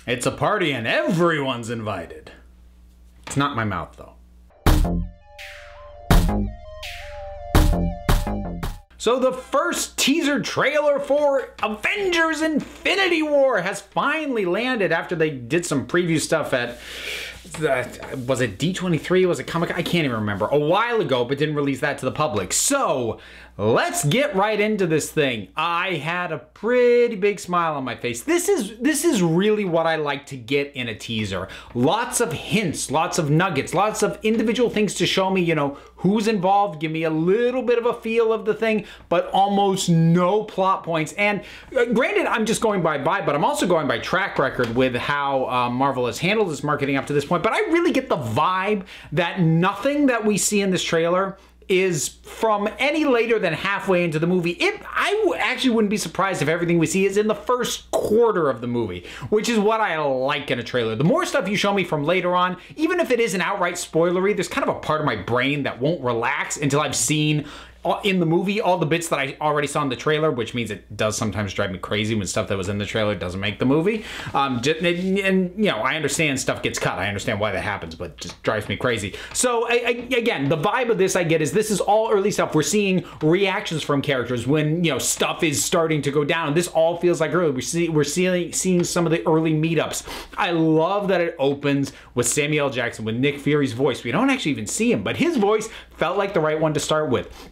It's a party and everyone's invited. It's not my mouth, though. So the first teaser trailer for Avengers Infinity War has finally landed after they did some preview stuff at, was it D23? Was it Comic? I can't even remember. A while ago, but didn't release that to the public. So let's get right into this thing. I had a pretty big smile on my face. This is really what I like to get in a teaser. Lots of hints, lots of nuggets, lots of individual things to show me, you know, who's involved, give me a little bit of a feel of the thing, but almost no plot points. And granted, I'm just going by vibe, but I'm also going by track record with how Marvel has handled this marketing up to this point. But I really get the vibe that nothing that we see in this trailer is from any later than halfway into the movie. I actually wouldn't be surprised if everything we see is in the first quarter of the movie, which is what I like in a trailer. The more stuff you show me from later on, even if it isn't outright spoilery, there's kind of a part of my brain that won't relax until I've seen in the movie all the bits that I already saw in the trailer, which means it does sometimes drive me crazy when stuff that was in the trailer doesn't make the movie. And you know, I understand stuff gets cut. I understand why that happens, but it just drives me crazy. So again, the vibe of this I get is this is all early stuff. We're seeing reactions from characters when, you know, stuff is starting to go down. This all feels like early. We're seeing some of the early meetups. I love that it opens with Samuel L. Jackson, with Nick Fury's voice. We don't actually even see him, but his voice felt like the right one to start with.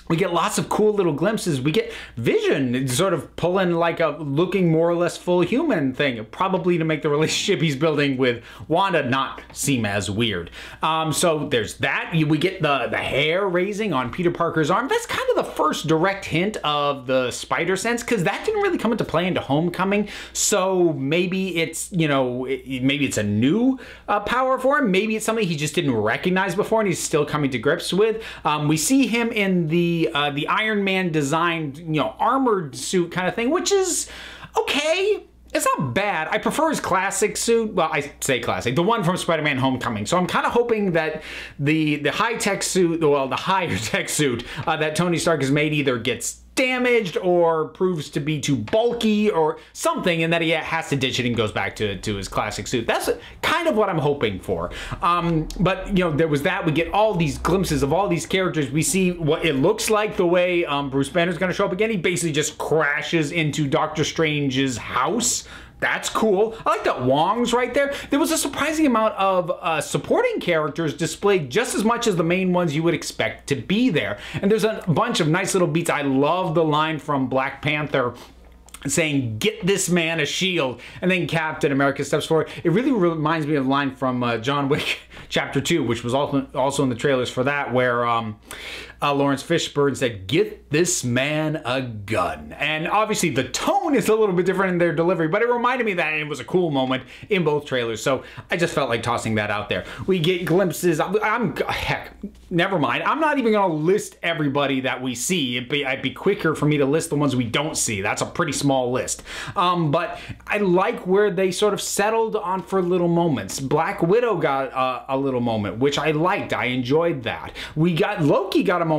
We get lots of cool little glimpses. We get Vision sort of pulling like a looking more or less full human thing, probably to make the relationship he's building with Wanda not seem as weird. So there's that. We get the hair raising on Peter Parker's arm. That's kind of the first direct hint of the spider sense, because that didn't really come into play into Homecoming. So maybe it's, you know, maybe it's a new power for him. Maybe it's something he just didn't recognize before and he's still coming to grips with. We see him in the Iron Man designed, you know, armored suit kind of thing, which is okay. It's not bad. I prefer his classic suit. Well, I say classic, the one from Spider-Man Homecoming. So I'm kind of hoping that the high-tech suit, well, the higher-tech suit that Tony Stark has made either gets damaged or proves to be too bulky or something, and that he has to ditch it and goes back to his classic suit. That's kind of what I'm hoping for. But, you know, there was that. We get all these glimpses of all these characters. We see what it looks like the way Bruce Banner's going to show up again. He basically just crashes into Doctor Strange's house. That's cool. I like that Wong's right there. There was a surprising amount of supporting characters displayed, just as much as the main ones you would expect to be there. And there's a bunch of nice little beats. I love the line from Black Panther saying, "Get this man a shield," and then Captain America steps forward. It really reminds me of a line from John Wick Chapter 2, which was also in the trailers for that, where Lawrence Fishburne said, "Get this man a gun." And obviously the tone is a little bit different in their delivery, but it reminded me that it was a cool moment in both trailers. So I just felt like tossing that out there. We get glimpses. Heck, never mind. I'm not even going to list everybody that we see. It'd be quicker for me to list the ones we don't see. That's a pretty small list. But I like where they sort of settled on for little moments. Black Widow got a little moment, which I liked. I enjoyed that. Loki got a moment.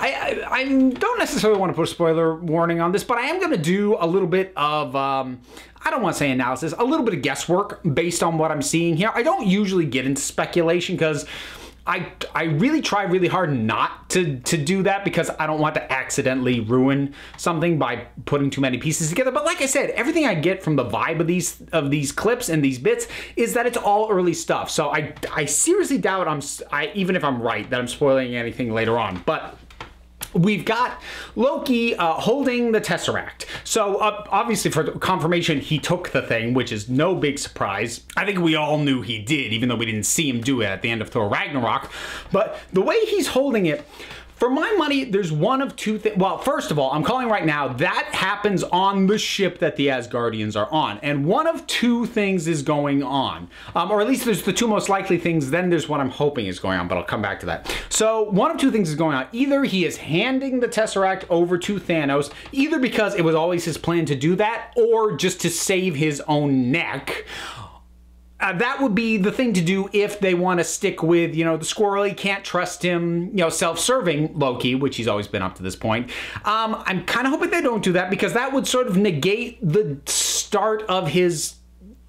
I don't necessarily want to put a spoiler warning on this, but I am going to do a little bit of, I don't want to say analysis, a little bit of guesswork based on what I'm seeing here. I don't usually get into speculation because I really try really hard not to do that, because I don't want to accidentally ruin something by putting too many pieces together. But like I said, everything I get from the vibe of these clips and these bits is that it's all early stuff. So I seriously doubt even if I'm right, that I'm spoiling anything later on. But we've got Loki holding the Tesseract. So obviously for confirmation, he took the thing, which is no big surprise. I think we all knew he did, even though we didn't see him do it at the end of Thor Ragnarok. But the way he's holding it, for my money, there's one of two things. Well, first of all, I'm calling right now, that happens on the ship that the Asgardians are on. And one of two things is going on. Or at least there's the two most likely things, then there's what I'm hoping is going on, but I'll come back to that. So one of two things is going on. Either he is handing the Tesseract over to Thanos, either because it was always his plan to do that, or just to save his own neck. That would be the thing to do if they want to stick with, you know, the squirrely, can't trust him, you know, self-serving Loki, which he's always been up to this point. I'm kind of hoping they don't do that, because that would sort of negate the start of his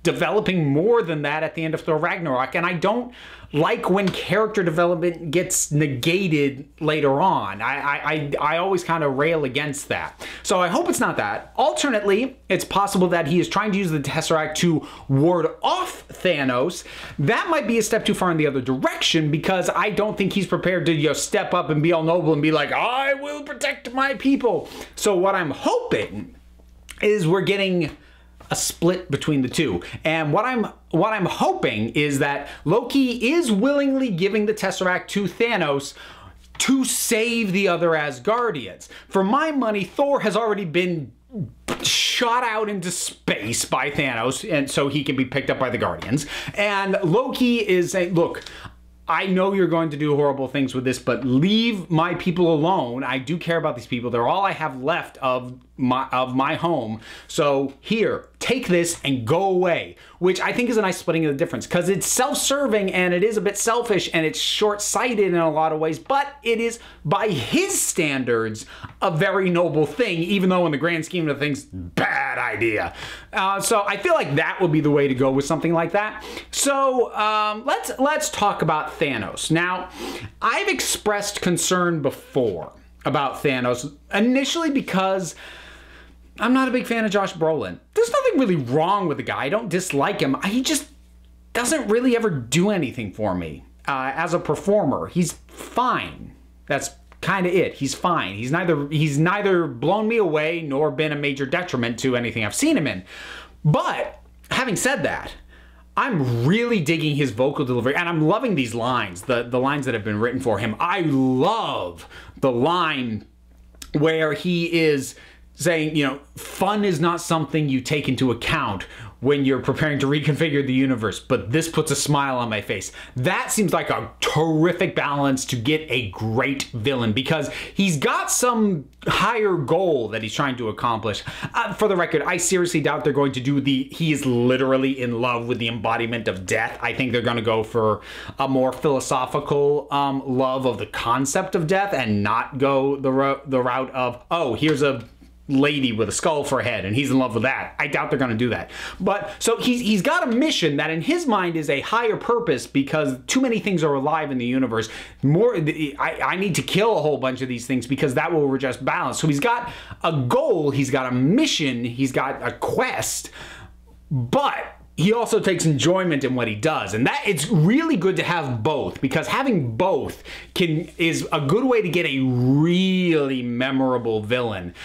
developing more than that at the end of Thor Ragnarok, and I don't like when character development gets negated later on. I always kind of rail against that. So I hope it's not that. Alternately, it's possible that he is trying to use the Tesseract to ward off Thanos. That might be a step too far in the other direction, because I don't think he's prepared to step up and be all noble and be like, I will protect my people. So what I'm hoping is we're getting a split between the two. And what I'm hoping is that Loki is willingly giving the Tesseract to Thanos to save the other Asgardians. For my money, Thor has already been shot out into space by Thanos, and so he can be picked up by the Guardians. And Loki is saying, look, I know you're going to do horrible things with this, but leave my people alone. I do care about these people. They're all I have left of my home. So here, take this and go away, which I think is a nice splitting of the difference, because it's self-serving and it is a bit selfish and it's short-sighted in a lot of ways, but it is, by his standards, a very noble thing, even though in the grand scheme of things, bad idea. So I feel like that would be the way to go with something like that. So let's talk about Thanos. Now, I've expressed concern before about Thanos, initially because I'm not a big fan of Josh Brolin. There's nothing really wrong with the guy. I don't dislike him. He just doesn't really ever do anything for me as a performer. He's fine. That's kind of it. He's fine. He's neither blown me away nor been a major detriment to anything I've seen him in. But having said that, I'm really digging his vocal delivery, and I'm loving these lines, the lines that have been written for him. I love the line where he is saying, fun is not something you take into account when you're preparing to reconfigure the universe, but this puts a smile on my face. That seems like a terrific balance to get a great villain, because he's got some higher goal that he's trying to accomplish. For the record, I seriously doubt they're going to do he is literally in love with the embodiment of death. I think they're going to go for a more philosophical love of the concept of death and not go the route of, oh, here's a lady with a skull for a head and he's in love with that. I doubt they're going to do that. But so he's got a mission that in his mind is a higher purpose, because too many things are alive in the universe. I need to kill a whole bunch of these things because that will adjust balance. So he's got a goal, he's got a mission, he's got a quest, but he also takes enjoyment in what he does, and that it's really good to have both, because having both is a good way to get a really memorable villain.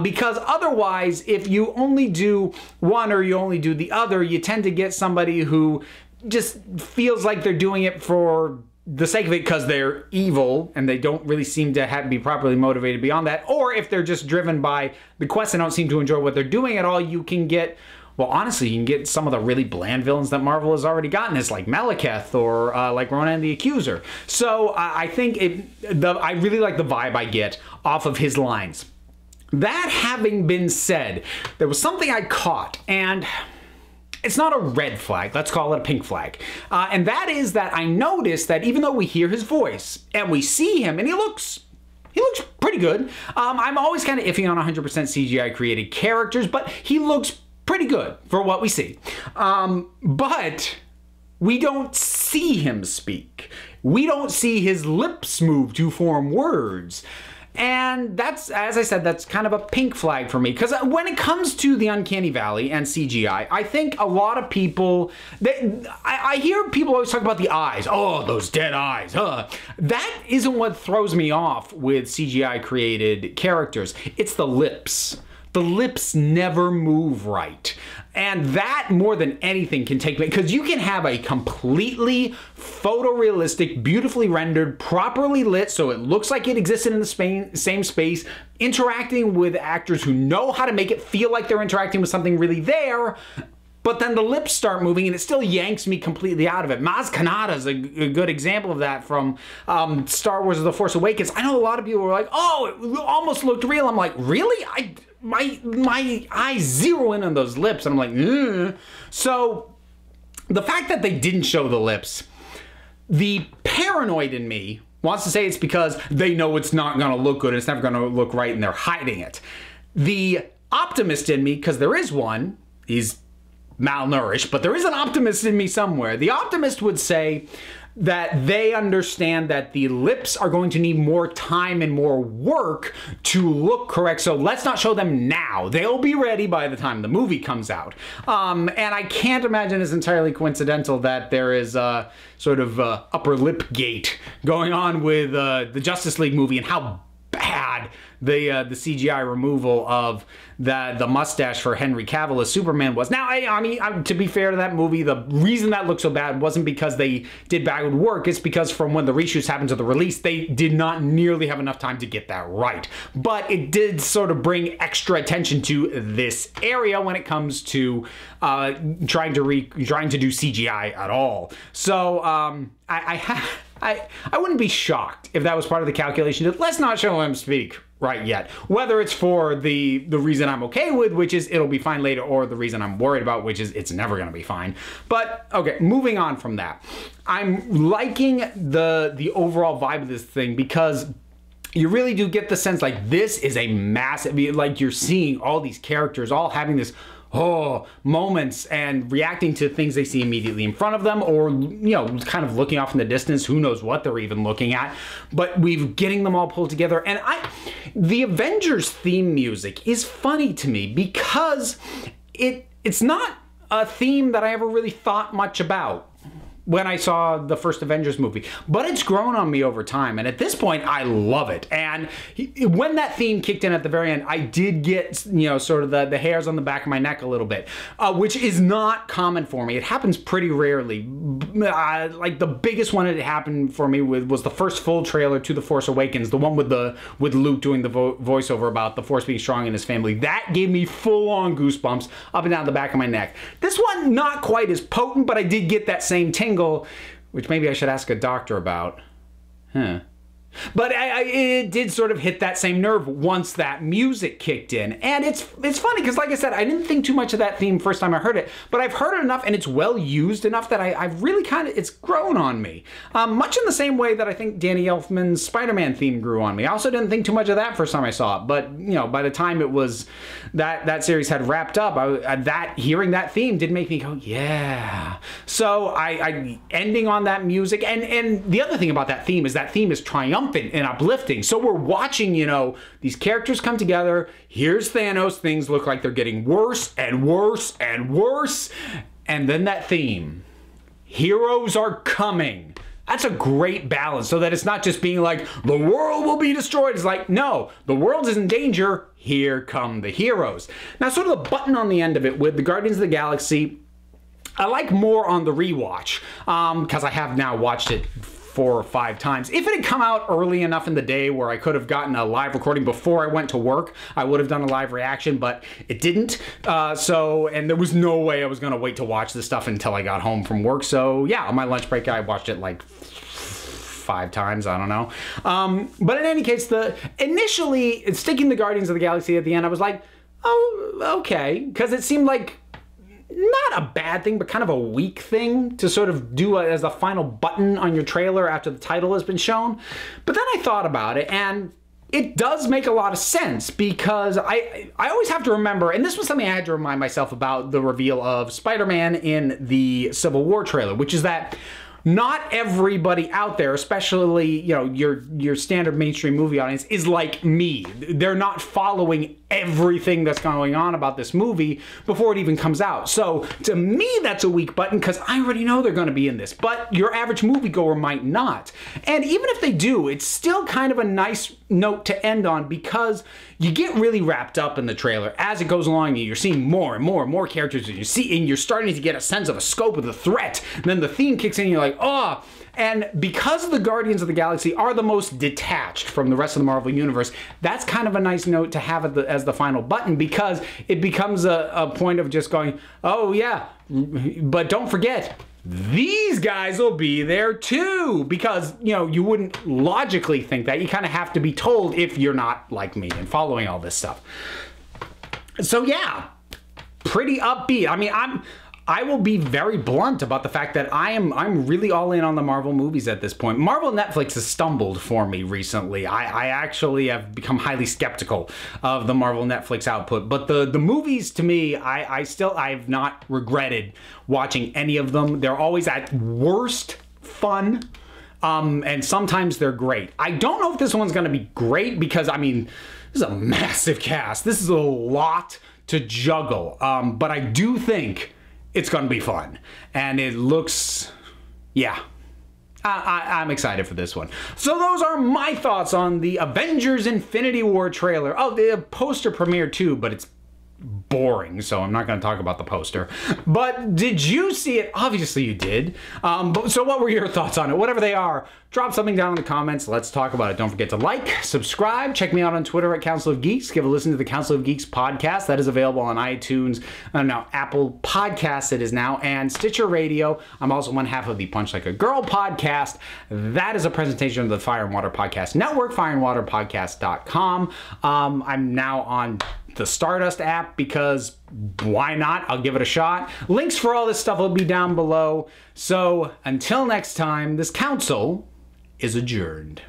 Because otherwise, if you only do one or you only do the other, you tend to get somebody who just feels like they're doing it for the sake of it because they're evil and they don't really seem to be properly motivated beyond that. Or if they're just driven by the quest and don't seem to enjoy what they're doing at all, you can get, well, honestly, you can get some of the really bland villains that Marvel has already gotten. It's like Malekith or like Ronan the Accuser. So I think I really like the vibe I get off of his lines. That having been said, there was something I caught, and it's not a red flag, let's call it a pink flag. And that is that I noticed that even though we hear his voice and we see him and he looks pretty good. I'm always kind of iffy on 100% CGI created characters, but he looks pretty good for what we see. But we don't see him speak. We don't see his lips move to form words. And that's, as I said, that's kind of a pink flag for me. Because when it comes to the Uncanny Valley and CGI, I think a lot of people, I hear people always talk about the eyes. Oh, those dead eyes. That isn't what throws me off with CGI created characters. It's the lips. The lips never move right. And that, more than anything, can take me, because you can have a completely photorealistic, beautifully rendered, properly lit, so it looks like it existed in the same space, interacting with actors who know how to make it feel like they're interacting with something really there, but then the lips start moving and it still yanks me completely out of it. Maz Kanata is a good example of that from Star Wars The Force Awakens. I know a lot of people were like, oh, it almost looked real. I'm like, really? My eyes zero in on those lips, and I'm like, ugh. So the fact that they didn't show the lips, the paranoid in me wants to say it's because they know it's not going to look good, it's never going to look right, and they're hiding it. The optimist in me, because there is one, he's malnourished, but there is an optimist in me somewhere. The optimist would say that they understand that the lips are going to need more time and more work to look correct. So let's not show them now. They'll be ready by the time the movie comes out. And I can't imagine it's entirely coincidental that there is a sort of upper lip gate going on with the Justice League movie and how bad the CGI removal of the mustache for Henry Cavill as Superman was. Now, I mean, to be fair to that movie, the reason that looked so bad wasn't because they did bad work. It's because from when the reshoots happened to the release, they did not nearly have enough time to get that right. But it did sort of bring extra attention to this area when it comes to trying to do CGI at all. So I wouldn't be shocked if that was part of the calculation. Let's not show him speak right yet. Whether it's for the reason I'm okay with, which is it'll be fine later, or the reason I'm worried about, which is it's never going to be fine. But okay, moving on from that. I'm liking the overall vibe of this thing because you really do get the sense like this is a massive, like you're seeing all these characters all having this moments and reacting to things they see immediately in front of them, or kind of looking off in the distance. Who knows what they're even looking at, but we're getting them all pulled together. And the Avengers theme music is funny to me because it's not a theme that I ever really thought much about when I saw the first Avengers movie, but it's grown on me over time, and at this point I love it. And when that theme kicked in at the very end, I did get sort of the hairs on the back of my neck a little bit, which is not common for me. It happens pretty rarely. Like the biggest one it happened for me was the first full trailer to The Force Awakens, the one with Luke doing the voiceover about the Force being strong in his family. That gave me full-on goosebumps up and down the back of my neck. This one, not quite as potent, but I did get that same tingle, which maybe I should ask a doctor about. But it did sort of hit that same nerve once that music kicked in. And it's funny because, like I said, I didn't think too much of that theme first time I heard it, but I've heard it enough and it's well used enough that I've really it's grown on me. Much in the same way that I think Danny Elfman's Spider-Man theme grew on me. I also didn't think too much of that first time I saw it, but by the time it was that series had wrapped up, hearing that theme did make me go, yeah. So I ending on that music, and the other thing about that theme is triumphant and uplifting. So we're watching, these characters come together. Here's Thanos. Things look like they're getting worse and worse and worse. And then that theme, heroes are coming. That's a great balance, so that it's not just being like, the world will be destroyed. It's like, no, the world is in danger. Here come the heroes. Now, sort of the button on the end of it with the Guardians of the Galaxy, I like more on the rewatch, because I have now watched it 4 or 5 times. If it had come out early enough in the day where I could have gotten a live recording before I went to work, I would have done a live reaction, but it didn't. And there was no way I was going to wait to watch this stuff until I got home from work. So yeah, on my lunch break, I watched it like 5 times, I don't know. But in any case, initially sticking the Guardians of the Galaxy at the end, I was like, oh, okay, because it seemed like not a bad thing, but kind of a weak thing to sort of do as a final button on your trailer after the title has been shown. But then I thought about it, and it does make a lot of sense, because I always have to remember, and this was something I had to remind myself about the reveal of Spider-Man in the Civil War trailer, which is that not everybody out there, especially your standard mainstream movie audience, is like me. They're not following everything that's going on about this movie before it even comes out. So to me, that's a weak button because I already know they're going to be in this, but your average moviegoer might not. And even if they do, it's still kind of a nice note to end on, because you get really wrapped up in the trailer as it goes along. You're seeing more and more and more characters, and you're starting to get a sense of a scope of the threat. And then the theme kicks in, and you're like, oh. And because the Guardians of the Galaxy are the most detached from the rest of the Marvel Universe, that's kind of a nice note to have as the final button, because it becomes a point of just going, oh yeah, but don't forget, these guys will be there too, because you wouldn't logically think that. You kind of have to be told if you're not like me and following all this stuff. So yeah, pretty upbeat. I mean, I will be very blunt about the fact that I'm really all in on the Marvel movies at this point. Marvel Netflix has stumbled for me recently. I actually have become highly skeptical of the Marvel Netflix output. But the movies, to me, I've not regretted watching any of them. They're always at worst fun. And sometimes they're great. I don't know if this one's going to be great because, I mean, this is a massive cast. This is a lot to juggle. But I do think it's going to be fun. And it looks, yeah. I'm excited for this one. So those are my thoughts on the Avengers Infinity War trailer. Oh, the poster premiered too, but it's boring, so I'm not going to talk about the poster. But did you see it? Obviously you did. So what were your thoughts on it? Whatever they are, drop something down in the comments. Let's talk about it. Don't forget to like, subscribe, check me out on Twitter at Council of Geeks. Give a listen to the Council of Geeks podcast. That is available on iTunes, now Apple Podcasts it is now, and Stitcher Radio. I'm also one half of the Punch Like a Girl podcast. That is a presentation of the Fire and Water Podcast Network, fireandwaterpodcast.com. I'm now on the Stardust app because why not? I'll give it a shot. Links for all this stuff will be down below. So until next time, this council is adjourned.